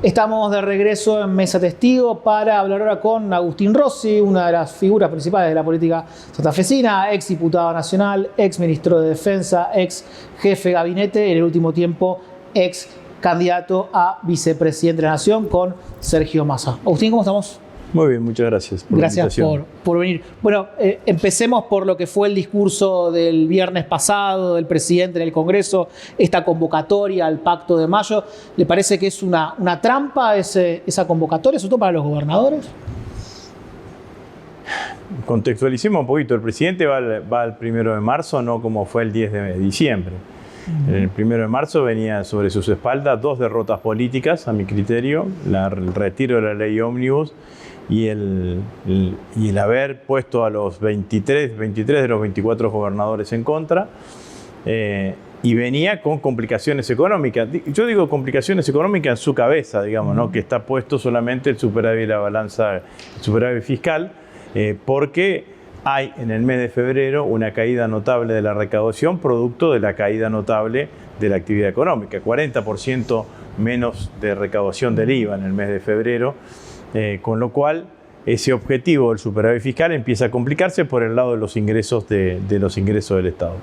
Estamos de regreso en Mesa Testigo para hablar ahora con Agustín Rossi, una de las figuras principales de la política santafesina, ex diputado nacional, ex ministro de Defensa, ex jefe de gabinete, en el último tiempo ex candidato a vicepresidente de la Nación con Sergio Massa. Agustín, ¿cómo estamos? Muy bien, muchas gracias por la invitación. Gracias por venir. Bueno, empecemos por lo que fue el discurso del viernes pasado del presidente en el Congreso, esta convocatoria al Pacto de Mayo. ¿Le parece que es una trampa esa convocatoria, sobre todo para los gobernadores? Contextualicemos un poquito. El presidente va al 1 de marzo, no como fue el 10 de diciembre. El 1 de marzo venía sobre sus espaldas 2 derrotas políticas, a mi criterio, el retiro de la ley ómnibus y el haber puesto a los 23 de los 24 gobernadores en contra, y venía con complicaciones económicas. Yo digo complicaciones económicas en su cabeza, digamos, ¿no? Que está puesto solamente el superávit de la balanza, el superávit fiscal, porque hay en el mes de febrero una caída notable de la recaudación, producto de la caída notable de la actividad económica. 40% menos de recaudación del IVA en el mes de febrero, con lo cual ese objetivo del superávit fiscal empieza a complicarse por el lado de los ingresos del Estado.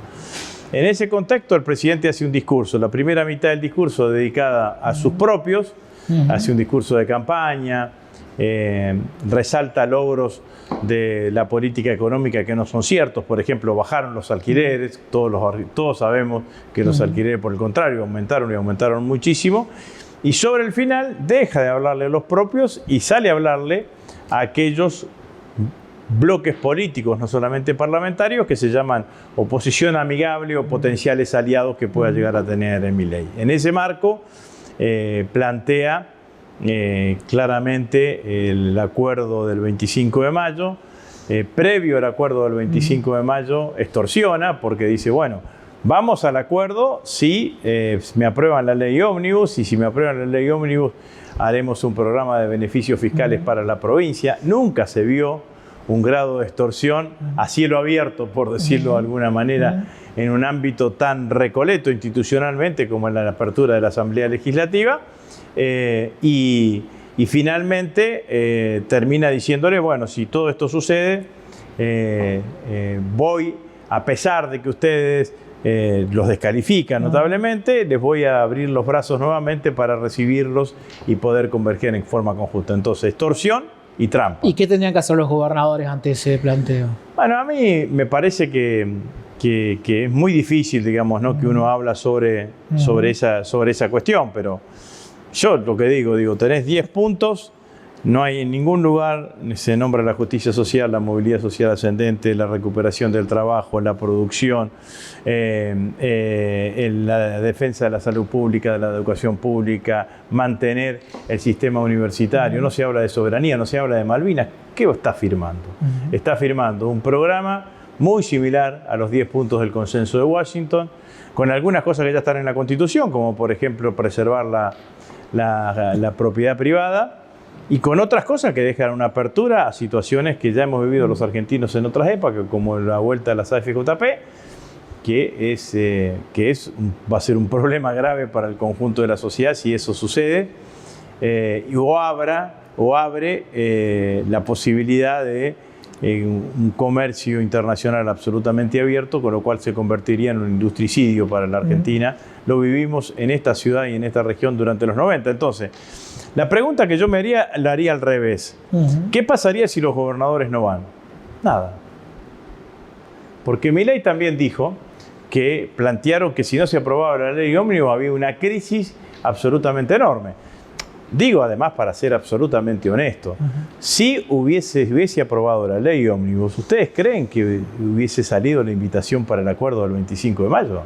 En ese contexto, el presidente hace un discurso, la primera mitad del discurso dedicada a sus propios, hace un discurso de campaña, resalta logros de la política económica que no son ciertos. Por ejemplo, bajaron los alquileres, todos sabemos que los alquileres, por el contrario, aumentaron y aumentaron muchísimo. Y sobre el final deja de hablarle a los propios y sale a hablarle a aquellos bloques políticos, no solamente parlamentarios, que se llaman oposición amigable o potenciales aliados que pueda llegar a tener Milei. En ese marco plantea claramente el acuerdo del 25 de mayo. Previo al acuerdo del 25 de mayo, extorsiona porque dice, bueno, vamos al acuerdo si me aprueban la ley ómnibus, y si me aprueban la ley ómnibus haremos un programa de beneficios fiscales para la provincia. Nunca se vio un grado de extorsión a cielo abierto, por decirlo de alguna manera, en un ámbito tan recoleto institucionalmente como en la apertura de la Asamblea Legislativa. Y finalmente termina diciéndole, bueno, si todo esto sucede, voy, a pesar de que ustedes los descalifican notablemente, les voy a abrir los brazos nuevamente para recibirlos y poder converger en forma conjunta. Entonces, extorsión y trampa. ¿Y qué tendrían que hacer los gobernadores ante ese planteo? Bueno, a mí me parece que es muy difícil, digamos, ¿no? Que uno habla sobre esa cuestión, pero yo lo que digo, tenés 10 puntos, no hay en ningún lugar, se nombra la justicia social, la movilidad social ascendente, la recuperación del trabajo, la producción, la defensa de la salud pública, de la educación pública, mantener el sistema universitario. No se habla de soberanía, no se habla de Malvinas. ¿Qué está firmando? Está firmando un programa muy similar a los 10 puntos del consenso de Washington, con algunas cosas que ya están en la Constitución, como por ejemplo preservar la propiedad privada, y con otras cosas que dejan una apertura a situaciones que ya hemos vivido los argentinos en otras épocas, como la vuelta a las AFJP, que va a ser un problema grave para el conjunto de la sociedad si eso sucede, o abre la posibilidad de un comercio internacional absolutamente abierto, con lo cual se convertiría en un industricidio para la Argentina. Lo vivimos en esta ciudad y en esta región durante los 90. Entonces, la pregunta que yo me haría, la haría al revés. ¿Qué pasaría si los gobernadores no van? Nada. Porque Milei también dijo que plantearon que si no se aprobaba la ley ómnibus había una crisis absolutamente enorme. Digo, además, para ser absolutamente honesto, si hubiese aprobado la ley ómnibus, ¿ustedes creen que hubiese salido la invitación para el acuerdo del 25 de mayo?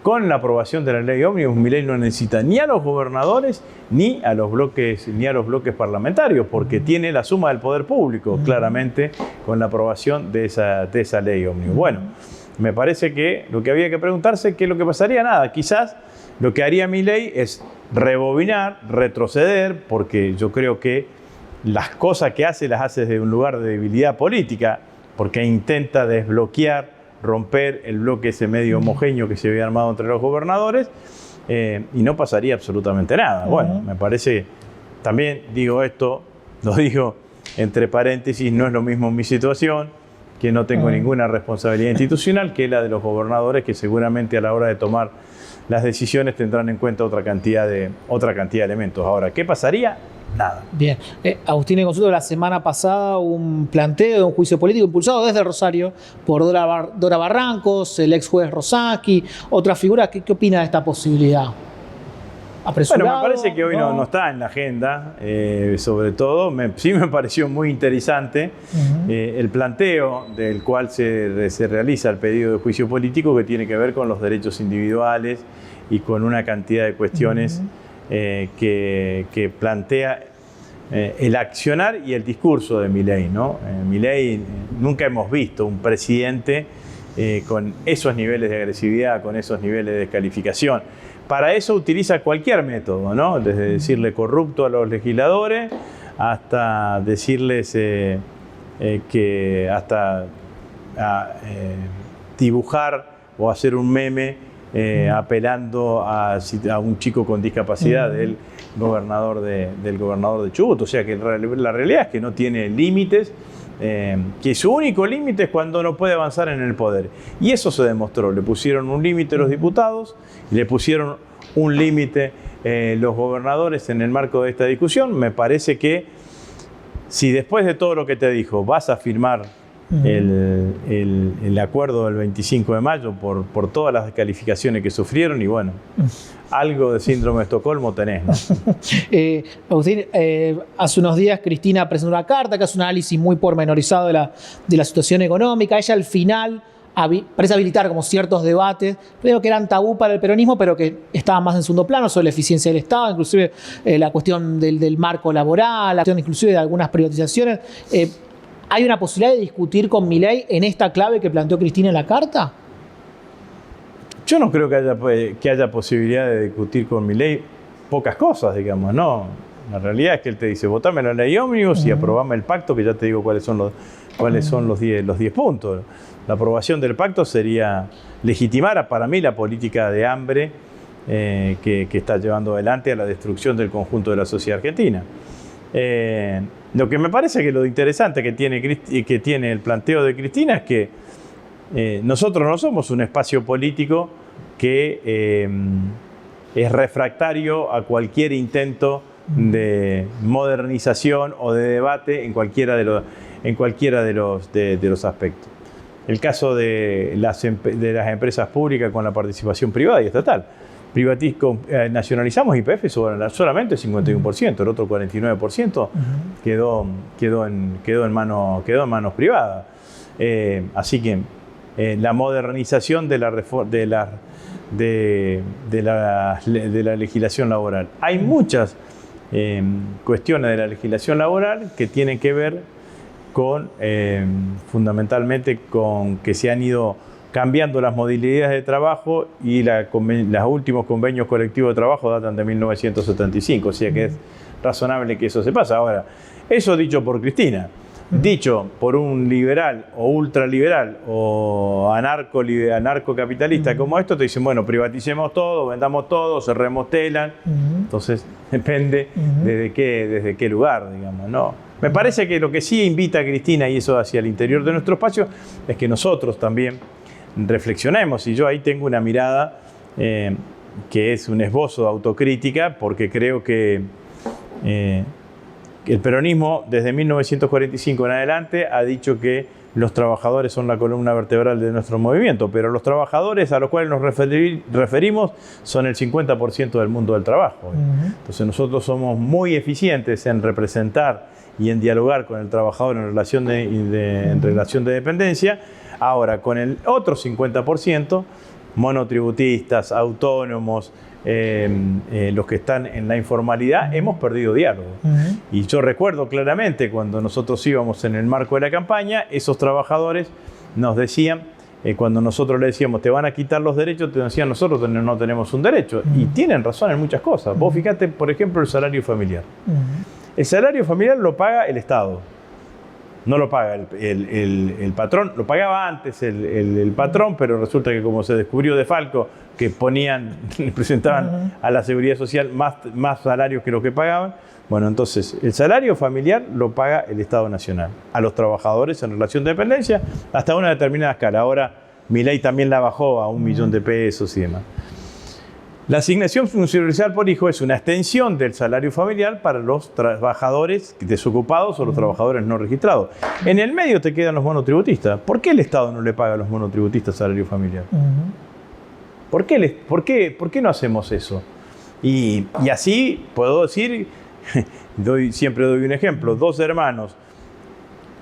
Con la aprobación de la ley ómnibus, Milei no necesita ni a los gobernadores ni a los bloques parlamentarios, porque tiene la suma del poder público, claramente, con la aprobación de esa ley ómnibus. Bueno, me parece que lo que había que preguntarse, ¿qué es lo que pasaría? Nada, quizás lo que haría Milei es rebobinar, retroceder, porque yo creo que las cosas que hace las hace desde un lugar de debilidad política, porque intenta desbloquear, romper el bloque ese medio homogéneo que se había armado entre los gobernadores, y no pasaría absolutamente nada. Bueno, me parece, también digo esto, lo digo entre paréntesis, no es lo mismo mi situación, que no tengo ninguna responsabilidad institucional, que la de los gobernadores, que seguramente a la hora de tomar las decisiones tendrán en cuenta otra cantidad de elementos. Ahora, ¿qué pasaría? Nada. Bien. Agustín, en consulta la semana pasada un planteo de un juicio político impulsado desde Rosario por Dora Barrancos, el ex juez Rosaski, otra figura. ¿Qué opina de esta posibilidad? Bueno, me parece que hoy no está en la agenda, sobre todo. Sí me pareció muy interesante el planteo del cual se realiza el pedido de juicio político, que tiene que ver con los derechos individuales y con una cantidad de cuestiones que plantea el accionar y el discurso de Milei, ¿no? Milei, nunca hemos visto un presidente con esos niveles de agresividad, con esos niveles de descalificación. Para eso utiliza cualquier método, ¿no? Desde decirle corrupto a los legisladores hasta decirles dibujar o hacer un meme apelando a un chico con discapacidad del gobernador de Chubut. O sea que la realidad es que no tiene límites, que su único límite es cuando no puede avanzar en el poder. Y eso se demostró. Le pusieron un límite los diputados, le pusieron un límite los gobernadores en el marco de esta discusión. Me parece que si después de todo lo que te dijo vas a firmar el acuerdo del 25 de mayo por todas las descalificaciones que sufrieron, y bueno, algo de síndrome de Estocolmo tenés, ¿no? Agustín, hace unos días Cristina presentó una carta que hace un análisis muy pormenorizado de la situación económica. Ella al final parece habilitar como ciertos debates, creo que eran tabú para el peronismo, pero que estaban más en segundo plano, sobre la eficiencia del Estado, inclusive la cuestión del marco laboral, la cuestión inclusive de algunas privatizaciones. ¿Hay una posibilidad de discutir con Milei en esta clave que planteó Cristina en la carta? Yo no creo que haya posibilidad de discutir con Milei pocas cosas, digamos, ¿no? La realidad es que él te dice, votame la ley ómnibus y aprobame el pacto, que ya te digo cuáles son los 10 puntos. La aprobación del pacto sería legitimar para mí la política de hambre que está llevando adelante a la destrucción del conjunto de la sociedad argentina. Lo que me parece que lo interesante que tiene el planteo de Cristina es que nosotros no somos un espacio político que es refractario a cualquier intento de modernización o de debate en cualquiera de los aspectos. El caso de las empresas públicas con la participación privada y estatal. Nacionalizamos YPF solamente el 51%, el otro 49% quedó en manos privadas. Así que la modernización de la legislación laboral. Hay muchas cuestiones de la legislación laboral que tienen que ver fundamentalmente con que se han ido cambiando las modalidades de trabajo, y los últimos convenios colectivos de trabajo datan de 1975, o sea que es razonable que eso se pase. Ahora, eso dicho por Cristina, dicho por un liberal o ultraliberal o anarcocapitalista como esto, te dicen, bueno, privaticemos todo, vendamos todo, cerremos telas. Entonces depende desde qué lugar, digamos, ¿no? Me parece que lo que sí invita a Cristina, y eso hacia el interior de nuestro espacio, es que nosotros también reflexionemos, y yo ahí tengo una mirada que es un esbozo de autocrítica, porque creo que el peronismo desde 1945 en adelante ha dicho que los trabajadores son la columna vertebral de nuestro movimiento, pero los trabajadores a los cuales nos referimos son el 50% del mundo del trabajo. Entonces nosotros somos muy eficientes en representar y en dialogar con el trabajador en relación de dependencia. Ahora, con el otro 50%, monotributistas, autónomos, los que están en la informalidad, hemos perdido diálogo. Y yo recuerdo claramente cuando nosotros íbamos en el marco de la campaña, esos trabajadores nos decían, cuando nosotros le decíamos, te van a quitar los derechos, te decían, nosotros no tenemos un derecho. Y tienen razón en muchas cosas. Vos fíjate, por ejemplo, el salario familiar. El salario familiar lo paga el Estado. no lo paga el patrón, lo pagaba antes el patrón, pero resulta que como se descubrió de Falco que le presentaban a la Seguridad Social más salarios que lo que pagaban, bueno, entonces el salario familiar lo paga el Estado Nacional a los trabajadores en relación de dependencia hasta una determinada escala. Ahora Milei también la bajó a 1 millón de pesos y demás. La asignación universal por hijo es una extensión del salario familiar para los trabajadores desocupados o los trabajadores no registrados. En el medio te quedan los monotributistas. ¿Por qué el Estado no le paga a los monotributistas salario familiar? ¿Por qué no hacemos eso? Y así puedo decir, siempre doy un ejemplo, 2 hermanos,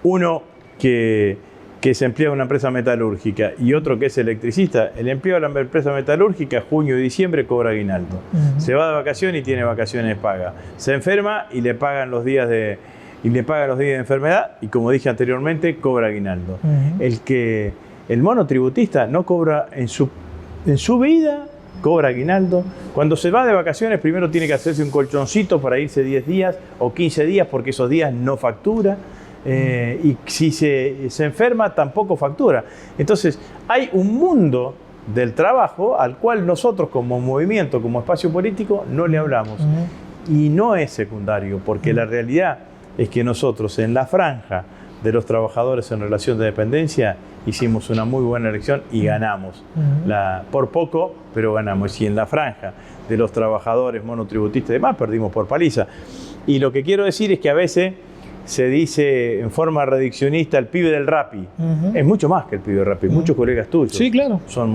uno que es empleado en una empresa metalúrgica y otro que es electricista. El empleado de la empresa metalúrgica, junio y diciembre, cobra aguinaldo. Se va de vacaciones y tiene vacaciones pagas. Se enferma y le pagan los días de enfermedad y, como dije anteriormente, cobra aguinaldo. El monotributista no cobra en su vida, cobra aguinaldo. Cuando se va de vacaciones, primero tiene que hacerse un colchoncito para irse 10 días o 15 días porque esos días no factura. Y si se enferma tampoco factura. Entonces hay un mundo del trabajo al cual nosotros como movimiento, como espacio político, no le hablamos. Y no es secundario, porque la realidad es que nosotros en la franja de los trabajadores en relación de dependencia hicimos una muy buena elección y ganamos. Por poco, pero ganamos. Y en la franja de los trabajadores monotributistas y demás perdimos por paliza. Y lo que quiero decir es que a veces se dice en forma redaccionista el pibe del Rappi. Es mucho más que el pibe del Rappi. Muchos colegas tuyos son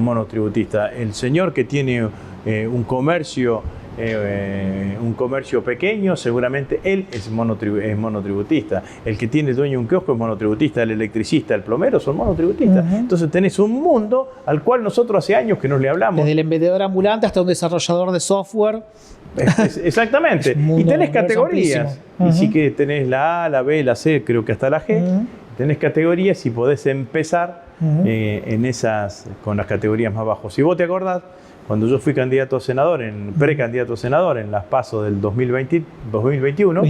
monotributistas. El señor que tiene un comercio pequeño, seguramente él es monotributista. El que tiene dueño de un kiosco es monotributista. El electricista, el plomero son monotributistas. Entonces tenés un mundo al cual nosotros hace años que no le hablamos. Desde el vendedor ambulante hasta un desarrollador de software. Exactamente. Y tenés categorías. Y sí que tenés la A, la B, la C, creo que hasta la G. Tenés categorías y podés empezar con las categorías más bajas. Si vos te acordás, cuando yo fui candidato a senador, precandidato a senador en las PASO del 2021,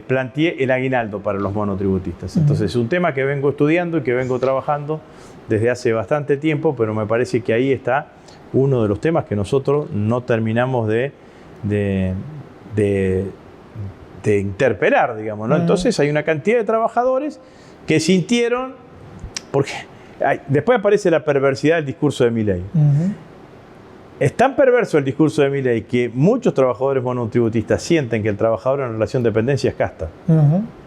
planteé el aguinaldo para los monotributistas. Entonces es un tema que vengo estudiando y que vengo trabajando desde hace bastante tiempo, pero me parece que ahí está uno de los temas que nosotros no terminamos de interpelar, digamos, ¿no? Entonces hay una cantidad de trabajadores que sintieron, porque después aparece la perversidad del discurso de Milei. Es tan perverso el discurso de Milei que muchos trabajadores monotributistas sienten que el trabajador en relación de dependencia es casta,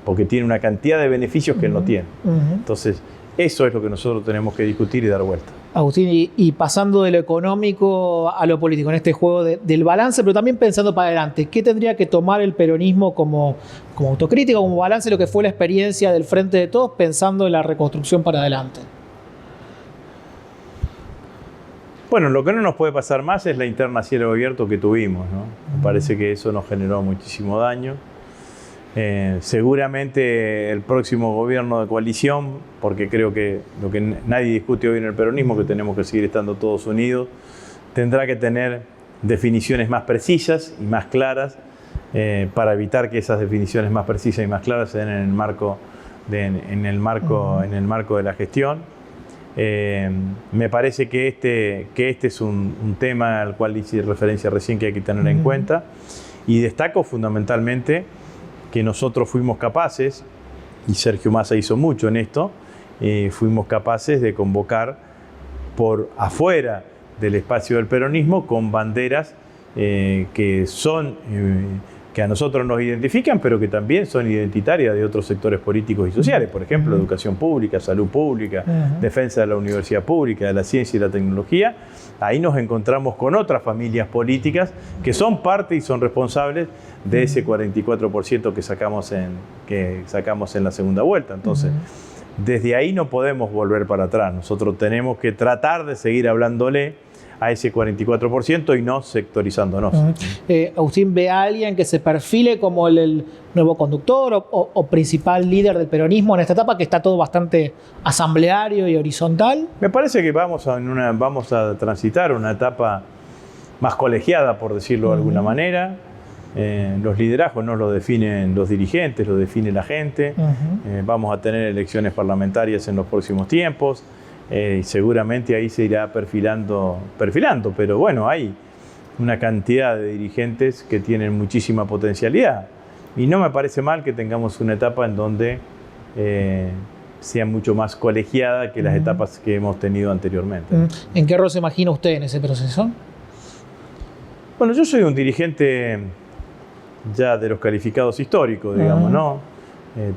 porque tiene una cantidad de beneficios que él no tiene. Entonces, eso es lo que nosotros tenemos que discutir y dar vuelta. Agustín, y pasando de lo económico a lo político, en este juego del balance, pero también pensando para adelante, ¿qué tendría que tomar el peronismo como autocrítica, como balance de lo que fue la experiencia del Frente de Todos, pensando en la reconstrucción para adelante? Bueno, lo que no nos puede pasar más es la interna a cielo abierto que tuvimos, ¿no? Me parece que eso nos generó muchísimo daño. Seguramente el próximo gobierno de coalición, porque creo que lo que nadie discute hoy en el peronismo, que tenemos que seguir estando todos unidos, tendrá que tener definiciones más precisas y más claras para evitar que esas definiciones más precisas y más claras se den en el marco de la gestión. Me parece que este es un tema al cual hice referencia recién que hay que tener en cuenta, y destaco fundamentalmente que nosotros fuimos capaces, y Sergio Massa hizo mucho en esto, fuimos capaces de convocar por afuera del espacio del peronismo con banderas que a nosotros nos identifican, pero que también son identitarias de otros sectores políticos y sociales. Por ejemplo, educación pública, salud pública, defensa de la universidad pública, de la ciencia y la tecnología. Ahí nos encontramos con otras familias políticas que son parte y son responsables de ese 44% que sacamos en la segunda vuelta. Entonces, desde ahí no podemos volver para atrás. Nosotros tenemos que tratar de seguir hablándole a ese 44% y no sectorizándonos. Agustín, ¿ve a alguien que se perfile como el nuevo conductor o principal líder del peronismo en esta etapa, que está todo bastante asambleario y horizontal? Me parece que vamos a transitar una etapa más colegiada, por decirlo de alguna manera. Los liderazgos no los definen los dirigentes, los define la gente. Vamos a tener elecciones parlamentarias en los próximos tiempos. Y seguramente ahí se irá perfilando, pero bueno, hay una cantidad de dirigentes que tienen muchísima potencialidad. Y no me parece mal que tengamos una etapa en donde sea mucho más colegiada que las etapas que hemos tenido anteriormente. ¿En qué rol se imagina usted en ese proceso? Bueno, yo soy un dirigente ya de los calificados históricos, digamos, ¿no?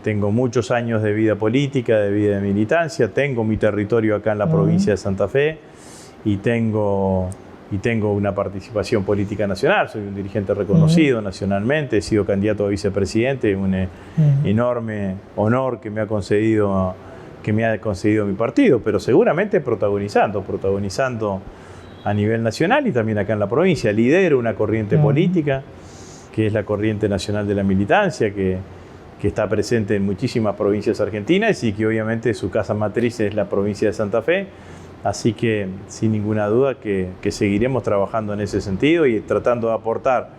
Tengo muchos años de vida política, de vida de militancia, tengo mi territorio acá en la provincia de Santa Fe y tengo una participación política nacional. Soy un dirigente reconocido nacionalmente, he sido candidato a vicepresidente, un enorme honor que me ha concedido mi partido, pero seguramente protagonizando a nivel nacional y también acá en la provincia. Lidero una corriente política que es la Corriente Nacional de la Militancia, que está presente en muchísimas provincias argentinas y que obviamente su casa matriz es la provincia de Santa Fe. Así que sin ninguna duda que seguiremos trabajando en ese sentido y tratando de aportar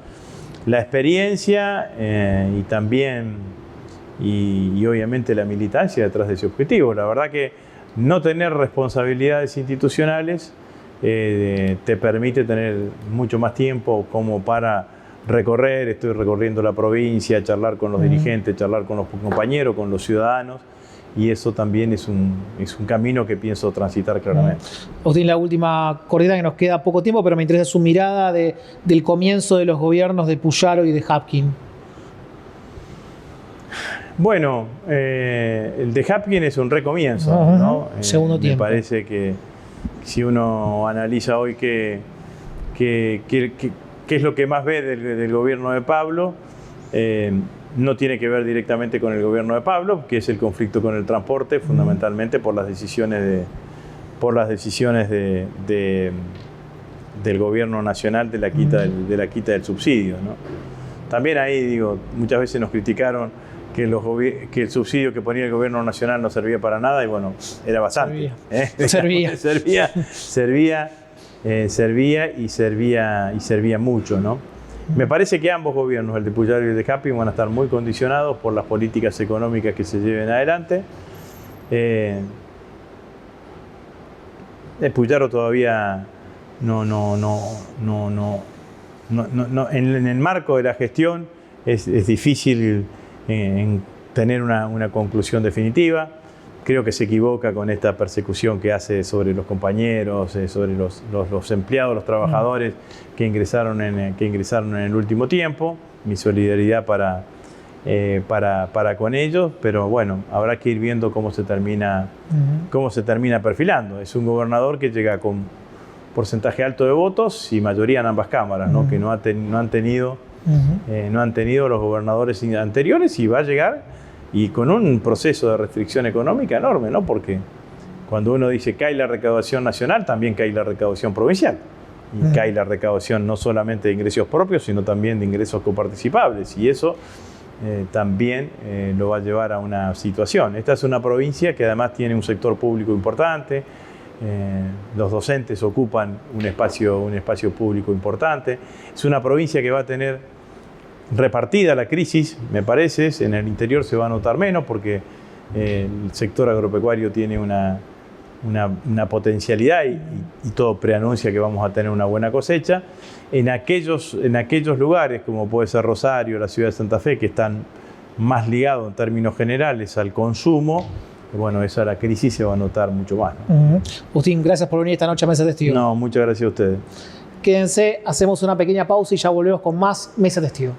la experiencia y también y obviamente la militancia detrás de ese objetivo. La verdad que no tener responsabilidades institucionales te permite tener mucho más tiempo como para recorrer. Estoy recorriendo la provincia, charlar con los dirigentes, charlar con los compañeros, con los ciudadanos, y eso también es un camino que pienso transitar claramente. Agustín, la última corrida, que nos queda poco tiempo, pero me interesa su mirada del comienzo de los gobiernos de Puyaro y de Hapkin. Bueno, el de Hapkin es un recomienzo, ¿no? Segundo tiempo. Me parece que si uno analiza hoy qué es lo que más ve del gobierno de Pablo, no tiene que ver directamente con el gobierno de Pablo, que es el conflicto con el transporte, fundamentalmente por las decisiones del gobierno nacional de la quita del subsidio, ¿no? También ahí, digo, muchas veces nos criticaron que el subsidio que ponía el gobierno nacional no servía para nada, y bueno, era bastante. Servía mucho, ¿no? Me parece que ambos gobiernos, el de Puyaro y el de Hapkin, van a estar muy condicionados por las políticas económicas que se lleven adelante. El Puyaro todavía en el marco de la gestión es difícil tener una conclusión definitiva. Creo que se equivoca con esta persecución que hace sobre los compañeros, sobre los empleados, los trabajadores que ingresaron en el último tiempo. Mi solidaridad para con ellos, pero bueno, habrá que ir viendo cómo se termina perfilando. Es un gobernador que llega con porcentaje alto de votos y mayoría en ambas cámaras, ¿no? Que no han tenido los gobernadores anteriores, y va a llegar y con un proceso de restricción económica enorme, ¿no? Porque cuando uno dice cae la recaudación nacional, también cae la recaudación provincial. Y cae la recaudación no solamente de ingresos propios, sino también de ingresos coparticipables. Y eso también lo va a llevar a una situación. Esta es una provincia que además tiene un sector público importante. Los docentes ocupan un espacio público importante. Es una provincia que va a tener repartida la crisis, me parece. En el interior se va a notar menos porque el sector agropecuario tiene una potencialidad y todo preanuncia que vamos a tener una buena cosecha. En aquellos lugares, como puede ser Rosario, la ciudad de Santa Fe, que están más ligados en términos generales al consumo, bueno, la crisis se va a notar mucho más, ¿no? Agustín, gracias por venir esta noche a Mesa Testigo. No, muchas gracias a ustedes. Quédense, hacemos una pequeña pausa y ya volvemos con más Mesa Testigo.